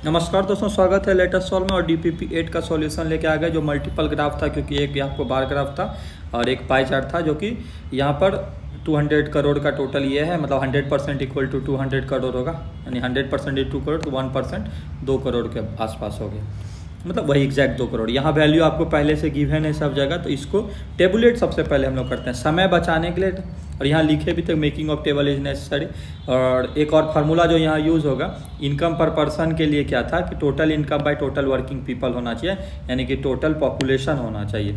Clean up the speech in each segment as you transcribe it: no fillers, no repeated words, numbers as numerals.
नमस्कार दोस्तों, स्वागत है लेटेस्ट सॉल्व में। और DPP-8 का सॉल्यूशन लेके आ गए जो मल्टीपल ग्राफ था, क्योंकि एक आपको बार ग्राफ था और एक पाई चार्ट था, जो कि यहाँ पर 200 करोड़ का टोटल ये है। मतलब 100% इक्वल टू 200 करोड़ होगा, यानी 100% 2 करोड़, तो 1% 2 करोड़ के आसपास हो गया। मतलब वही एग्जैक्ट 2 करोड़। यहाँ वैल्यू आपको पहले से गिवन है सब जगह, तो इसको टेबुलेट सबसे पहले हम लोग करते हैं समय बचाने के लिए। और यहाँ लिखे भी थे making of table is necessary. और एक और फार्मूला जो यहाँ यूज़ होगा इनकम पर पर्सन के लिए क्या था कि total income by total working people होना चाहिए, यानी कि टोटल पॉपुलेशन होना चाहिए।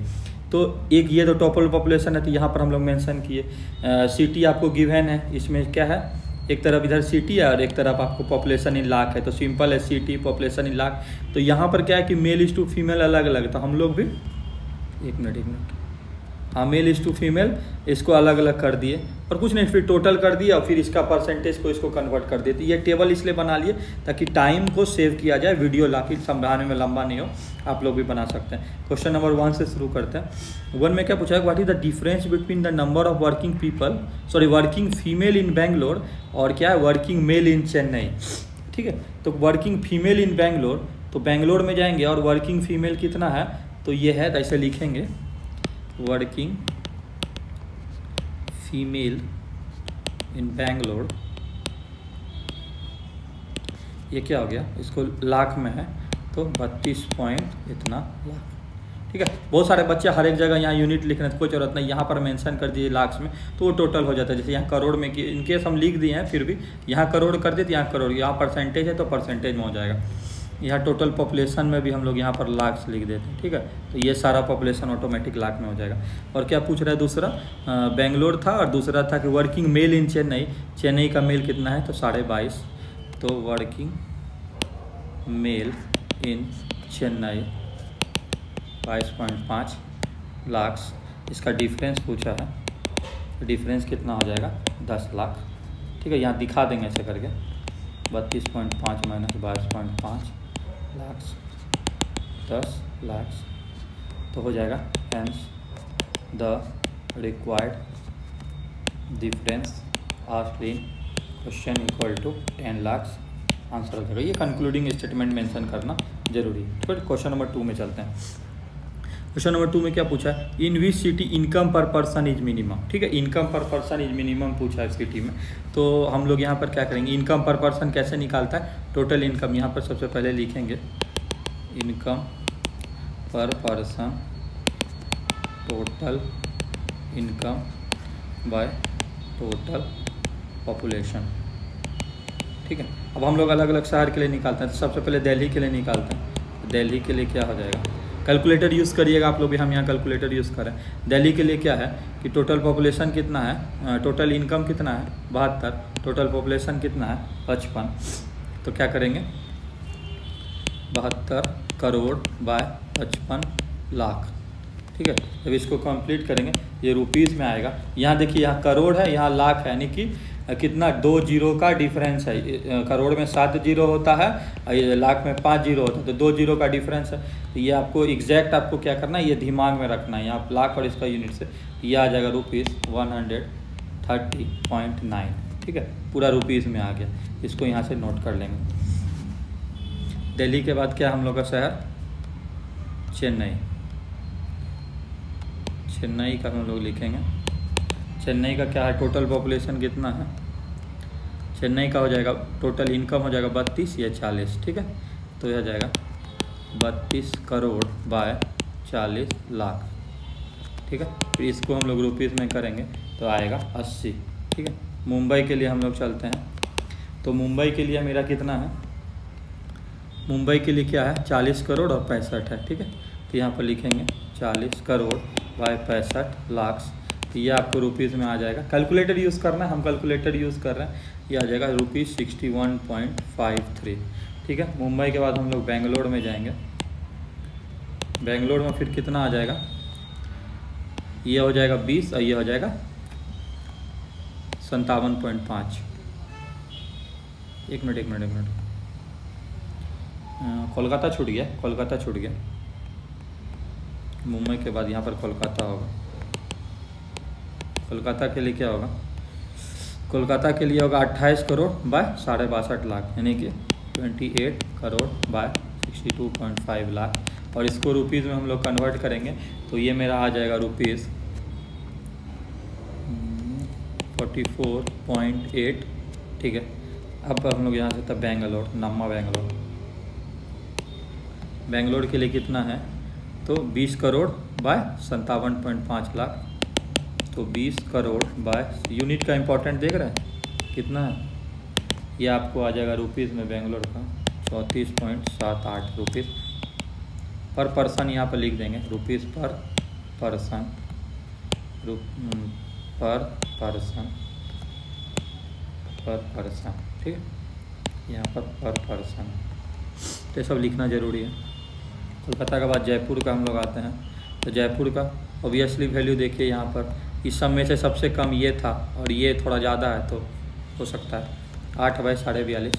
तो एक ये तो टोटल पॉपुलेशन है, तो यहाँ पर हम लोग मेंशन किए। सिटी आपको गिवन है, इसमें क्या है, एक तरफ इधर सिटी है और एक तरफ आपको पॉपुलेशन इन लाख है, तो सिंपल है सिटी पॉपुलेशन इन लाख। तो यहाँ पर क्या है कि मेल इज टू फीमेल अलग अलग, तो हम लोग भी एक मिनट हाँ, मेल इज टू फीमेल इसको अलग अलग कर दिए और कुछ नहीं, फिर टोटल कर दिया और फिर इसका परसेंटेज को इसको कन्वर्ट कर दिए। तो ये टेबल इसलिए बना लिए ताकि टाइम को सेव किया जाए, वीडियो लाके समझाने में लंबा नहीं हो, आप लोग भी बना सकते हैं। क्वेश्चन नंबर 1 से शुरू करते हैं। 1 में क्या पूछा है, what is the difference between the number of working people, sorry working female इन बेंगलोर और क्या है वर्किंग मेल इन चेन्नई। ठीक है, तो वर्किंग फीमेल इन बेंगलोर, तो बेंगलोर में जाएंगे और वर्किंग फीमेल कितना है, तो ये है, तो ऐसे लिखेंगे वर्किंग फीमेल इन बेंगलोर। ये क्या हो गया, इसको लाख में है तो 32 पॉइंट इतना लाख। ठीक है, बहुत सारे बच्चे हर एक जगह यहाँ यूनिट लिखने की कोई जरूरत नहीं, यहाँ पर मेंशन कर दिए लाख में तो वो टोटल हो जाता है। जैसे यहाँ करोड़ में कि इनकेस हम लिख दिए हैं, फिर भी यहाँ करोड़ कर दिए तो यहाँ करोड़, यहाँ परसेंटेज है तो परसेंटेज में हो जाएगा। यहाँ टोटल पॉपुलेशन में भी हम लोग यहाँ पर लाख लिख देते हैं। ठीक है, तो ये सारा पॉपुलेशन ऑटोमेटिक लाख में हो जाएगा। और क्या पूछ रहा है दूसरा, बेंगलोर था और दूसरा था कि वर्किंग मेल इन चेन्नई, चेन्नई का मेल कितना है, तो 22.5। तो वर्किंग मेल इन चेन्नई 22.5 लाख। इसका डिफरेंस पूछा है, डिफरेंस कितना हो जाएगा, 10 लाख। ठीक है, यहाँ दिखा देंगे ऐसे करके, 32.5 माइनस 22.5 लाख 10 लाख, तो हो जाएगा hence the required difference asked in question equal to 10 lakh. Answer हो जाएगा। ये कंक्लूडिंग स्टेटमेंट मेंशन करना जरूरी है। तो क्वेश्चन नंबर 2 में चलते हैं। क्वेश्चन नंबर 2 में क्या पूछा है, इन विच सिटी इनकम पर पर्सन इज मिनिमम। ठीक है, इनकम पर पर्सन इज मिनिमम पूछा है सिटी में। तो हम लोग यहाँ पर क्या करेंगे, इनकम पर पर्सन कैसे निकालता है, टोटल इनकम यहाँ पर सबसे पहले लिखेंगे इनकम पर person total income by total population. ठीक है, अब हम लोग अलग अलग शहर के लिए निकालते हैं। तो सबसे पहले दिल्ली के लिए निकालते हैं। दिल्ली के लिए क्या हो जाएगा, कैलकुलेटर यूज़ करिएगा आप लोग भी, हम यहाँ कैलकुलेटर यूज़ करें। दिल्ली के लिए क्या है कि टोटल पॉपुलेशन कितना है, टोटल इनकम कितना है 72, टोटल पॉपुलेशन कितना है 55। तो क्या करेंगे 72 करोड़ बाय 55 लाख। ठीक है, जब इसको कंप्लीट करेंगे ये रुपीज़ में आएगा। यहाँ देखिए, यहाँ करोड़ है, यहाँ लाख है, यानी कि कितना 2 जीरो का डिफरेंस है। करोड़ में 7 जीरो होता है और ये लाख में 5 जीरो होता है, तो 2 जीरो का डिफरेंस है। तो ये आपको एग्जैक्ट आपको क्या करना है, ये दिमाग में रखना है। यहाँ लाख और इसका यूनिट से ये आ जाएगा ₹130.9। ठीक है, पूरा रुपीज़ में आ गया। इसको यहाँ से नोट कर लेंगे। दिल्ली के बाद क्या हम लोग का शहर, चेन्नई। चेन्नई का हम लोग लिखेंगे, चेन्नई का क्या है, टोटल पॉपुलेशन कितना है, चेन्नई का हो जाएगा टोटल इनकम हो जाएगा 32 या 40। ठीक है, तो यह हो जाएगा 32 करोड़ बाय 40 लाख। ठीक है, फिर इसको हम लोग रुपीज़ में करेंगे तो आएगा 80। ठीक है, मुंबई के लिए हम लोग चलते हैं। तो मुंबई के लिए मेरा कितना है, मुंबई के लिए क्या है 40 करोड़ और 65 है। ठीक है, तो यहाँ पर लिखेंगे 40 करोड़ बाय 65 लाख। तो ये आपको रुपीज़ में आ जाएगा। कैलकुलेटर यूज़ करना है, हम कैलकुलेटर यूज़ कर रहे हैं। ये आ जाएगा ₹61.53। ठीक है, मुंबई के बाद हम लोग बेंगलोर में जाएंगे। बेंगलोर में फिर कितना आ जाएगा, ये हो जाएगा 20 और ये हो जाएगा 57.5। एक मिनट कोलकाता छूट गया। मुंबई के बाद यहाँ पर कोलकाता होगा। कोलकाता के लिए क्या होगा, कोलकाता के लिए होगा 28 करोड़ बाय 62.5 लाख, यानी कि 28 करोड़ बाय 62.5 लाख, और इसको रुपीज़ में हम लोग कन्वर्ट करेंगे तो ये मेरा आ जाएगा रुपीज़ 44.8। ठीक है, अब हम लोग यहाँ से तब बेंगलोर, नम्मा बेंगलोर के लिए कितना है, तो 20 करोड़ बाय 57.5 लाख, तो 20 करोड़ बाय, यूनिट का इम्पोर्टेंट देख रहे हैं कितना है, ये आपको आ जाएगा रुपीज़ में बेंगलोर का 34.78 रुपीज़ पर पर्सन, यहाँ पर लिख देंगे रुपीज़ पर पर्सन, पर पर्सन, ठीक है, यहाँ पर पर्सन, तो ये सब लिखना ज़रूरी है। कोलकाता के बाद जयपुर का हम लोग आते हैं, तो जयपुर का ऑब्वियसली वैल्यू देखिए, यहाँ पर इस सब में से सबसे कम ये था और ये थोड़ा ज़्यादा है, तो हो सकता है 8 by 42.5,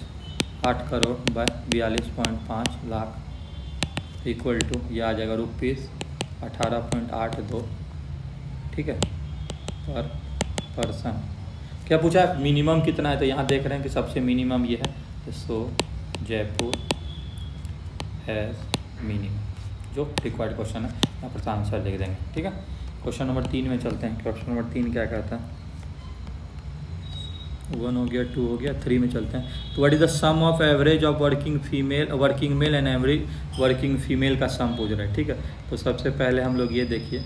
8 crore by 42.5 lakh equal to ये आ जाएगा रुपीज़ 18.82, ठीक है, पर पर्सन। क्या पूछा है मिनिमम कितना है, तो यहाँ देख रहे हैं कि सबसे मिनिमम ये है, तो सो जयपुर हैज़ मिनिमम, जो रिक्वायर्ड क्वेश्चन है, यहाँ पर आंसर लिख देंगे। ठीक है, क्वेश्चन नंबर 3 में चलते हैं। क्वेश्चन नंबर 3 क्या कहता है, 1 हो गया, 2 हो गया, 3 में चलते हैं। तो what is the sum of average of working male and average working female का सम पूछ रहे हैं। ठीक है, तो सबसे पहले हम लोग ये देखिए,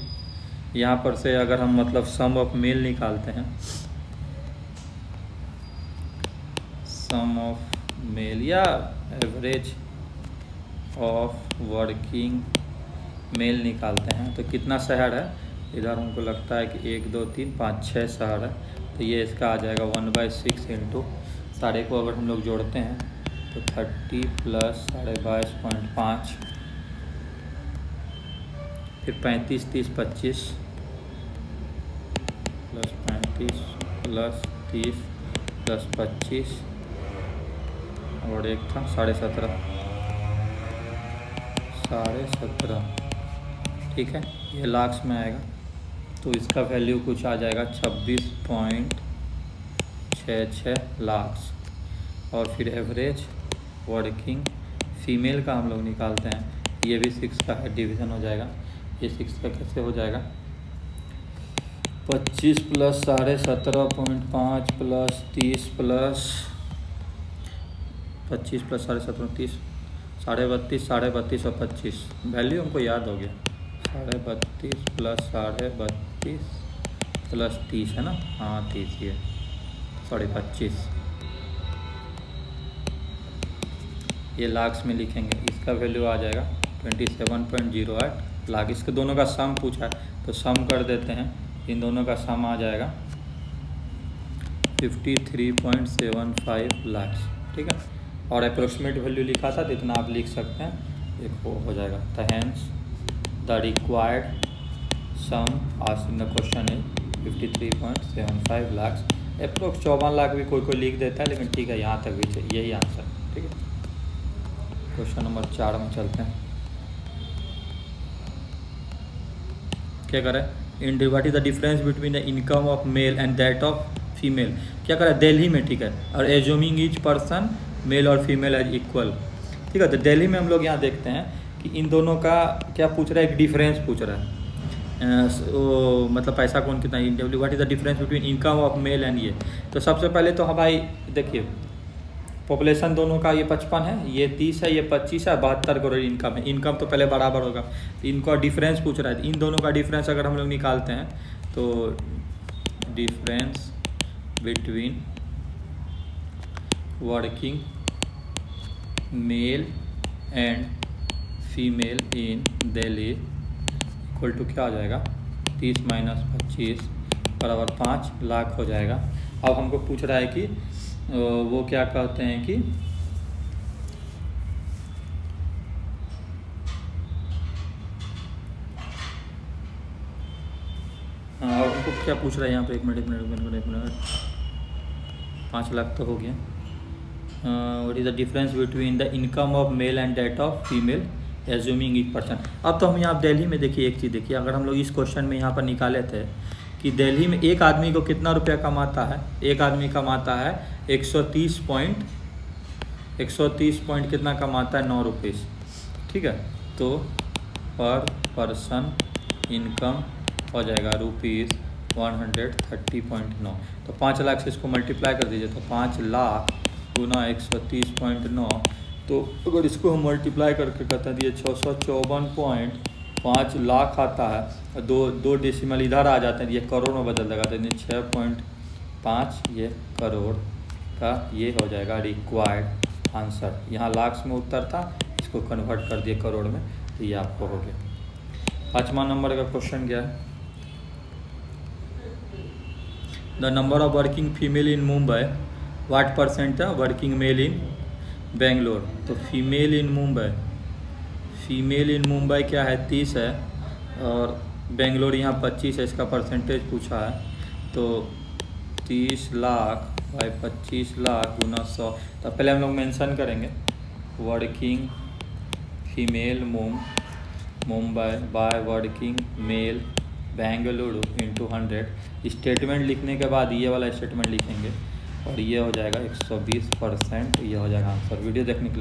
यहाँ पर से अगर हम मतलब सम ऑफ मेल निकालते हैं, सम ऑफ मेल या एवरेज ऑफ वर्किंग मेल निकालते हैं, तो कितना शहर है, इधर हमको लगता है कि 1 2 3 5 6 शहर है, तो ये इसका आ जाएगा 1/6 इंटू साढ़े को अगर हम लोग जोड़ते हैं तो 30 प्लस 22.5, फिर 35 30 25 प्लस 35 प्लस 30 प्लस 25 और एक था 17.5, ठीक है, ये लाख्स में आएगा, तो इसका वैल्यू कुछ आ जाएगा 26.66 लाख्स। और फिर एवरेज वर्किंग फीमेल का हम लोग निकालते हैं, ये भी 6 का है, डिवीज़न हो जाएगा, ये 6 का कैसे हो जाएगा, 25 प्लस 17.5 प्लस 30 प्लस 25 प्लस 17.5 32.5 32.5 और 25, वैल्यू हमको याद हो गया, 32.5 प्लस 32.5 प्लस 30 है ना, हाँ 30 ये 25, ये लाख्स में लिखेंगे, इसका वैल्यू आ जाएगा 27.08 लाख। इसके दोनों का सम पूछा है, तो सम कर देते हैं, इन दोनों का सम आ जाएगा 53.75 लाख। ठीक है, और अप्रोक्सीमेट वैल्यू लिखा था तो इतना आप लिख सकते हैं, देखो हो जाएगा। The hence the required sum asked in the question is 53.75 lakh. Approx 54 lakh भी कोई लिख देता है, लेकिन ठीक है, यहाँ तक भी चाहिए, यही आंसर। ठीक है, क्वेश्चन नंबर 4 में चलते हैं। क्या करें, in what is the difference between the income of male and that of female. क्या करें, दिल्ली में, ठीक है, और एज्यूमिंग ईच पर्सन मेल और फीमेल एज इक्वल। ठीक है, तो दिल्ली में हम लोग यहाँ देखते हैं कि इन दोनों का क्या पूछ रहा है, एक डिफरेंस पूछ रहा है, मतलब पैसा कौन कितना, what is the difference between income of male and ये। तो सबसे पहले तो हम भाई देखिए, पॉपुलेशन दोनों का ये 55 है, ये 30 है, ये 25 है, 72 करोड़ इनकम है। इनकम तो पहले बराबर होगा, इनका डिफरेंस पूछ रहा है, इन दोनों का डिफरेंस अगर हम लोग निकालते हैं तो difference between working male and female in Delhi equal to क्या आ जाएगा, 30 माइनस 25 बराबर 5 लाख हो जाएगा। अब हमको पूछ रहा है कि वो क्या कहते हैं कि हाँ, हमको क्या पूछ रहा है यहाँ पे, एक मिनट 5 लाख तो हो गया। What is the difference between the income of male and that of female assuming each person. अब तो हम यहाँ दिल्ली में देखिए, एक चीज़ देखिए, अगर हम लोग इस क्वेश्चन में यहाँ पर निकाले थे कि दिल्ली में एक आदमी को कितना रुपया कमाता है, एक आदमी कमाता है 130 130 पॉइंट कितना कमाता है, 9 रुपीज़। ठीक है, तो पर पर्सन इनकम हो जाएगा ₹130.9। तो 5 लाख से इसको मल्टीप्लाई कर दीजिए, तो 5 लाख गुना 130.9, तो अगर इसको हम मल्टीप्लाई करके कहते हैं ये 654.5 लाख आता है। दो डेसिमल इधर आ जाते हैं, ये करोड़ में बदल लगा देंगे, 6.5 ये करोड़ का ये हो जाएगा रिक्वायर्ड आंसर। यहाँ लाख में उत्तर था, इसको कन्वर्ट कर दिए करोड़ में, तो ये आपको हो गया। 5वां नंबर का क्वेश्चन क्या है, the number of working female in Mumbai what percent है वर्किंग मेल इन बेंगलोर। तो फीमेल इन मुंबई क्या है, 30 है, और बेंगलोर यहाँ 25 है, इसका परसेंटेज पूछा है। तो 30 लाख बाई 25 लाख गुना 100। तो पहले हम लोग मेंशन करेंगे working female Mumbai by working male Bengaluru into 100। Statement लिखने के बाद ये वाला स्टेटमेंट लिखेंगे और ये हो जाएगा 120%, ये हो जाएगा आंसर। वीडियो देखने के लिए